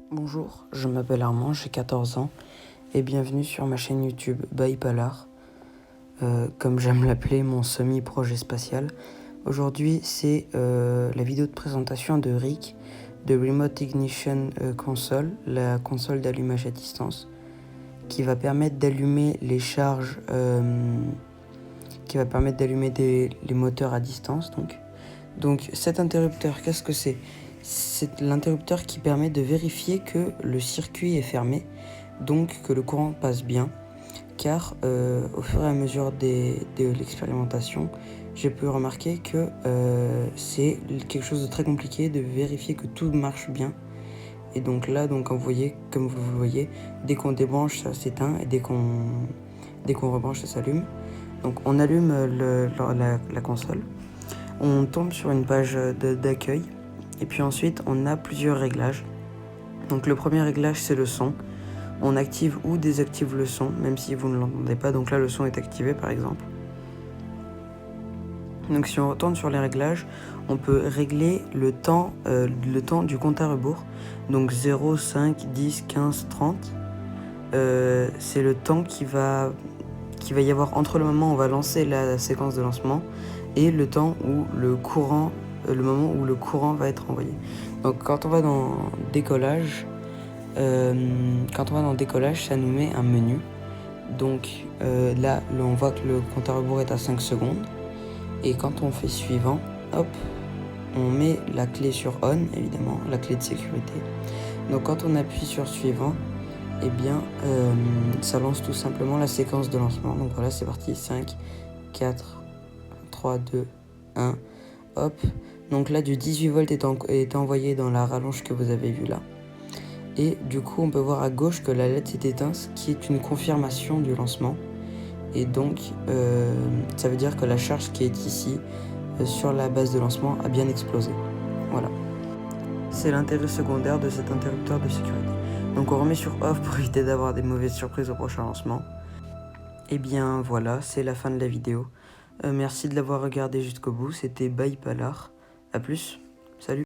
Bonjour, je m'appelle Armand, j'ai 14 ans et bienvenue sur ma chaîne YouTube By Palar, comme j'aime l'appeler, mon semi-projet spatial. Aujourd'hui, c'est la vidéo de présentation de RIC, de Remote Ignition Console, la console d'allumage à distance, qui va permettre d'allumer les charges, qui va permettre d'allumer les moteurs à distance. Donc cet interrupteur, qu'est-ce que c'est ? C'est l'interrupteur qui permet de vérifier que le circuit est fermé, donc que le courant passe bien, car au fur et à mesure de l'expérimentation, j'ai pu remarquer que c'est quelque chose de très compliqué de vérifier que tout marche bien. Et donc là, comme vous le voyez, dès qu'on débranche, ça s'éteint, et dès qu'on rebranche, ça s'allume. Donc on allume la console, on tombe sur une page d'accueil, et puis ensuite on a plusieurs réglages. Donc le premier réglage, c'est le son. On active ou désactive le son, même si vous ne l'entendez pas. Donc là, le son est activé, par exemple. Donc si on retourne sur les réglages, on peut régler le temps du compte à rebours. Donc 0, 5, 10, 15, 30. C'est le temps qu'il va y avoir entre le moment où on va lancer la séquence de lancement et le temps où le moment où le courant va être envoyé. Donc quand on va dans décollage, ça nous met un menu. Donc là, on voit que le compte à rebours est à 5 secondes. Et quand on fait suivant, hop, on met la clé sur on, évidemment, la clé de sécurité. Donc quand on appuie sur suivant, eh bien, ça lance tout simplement la séquence de lancement. Donc voilà, c'est parti, 5, 4, 3, 2, 1, hop. Donc là, du 18 volts est envoyé dans la rallonge que vous avez vue là. Et du coup, on peut voir à gauche que la LED s'est éteinte, ce qui est une confirmation du lancement. Et donc, ça veut dire que la charge qui est ici, sur la base de lancement, a bien explosé. Voilà. C'est l'intérêt secondaire de cet interrupteur de sécurité. Donc on remet sur off pour éviter d'avoir des mauvaises surprises au prochain lancement. Et bien voilà, c'est la fin de la vidéo. Merci de l'avoir regardé jusqu'au bout, c'était By Palar. A plus, salut.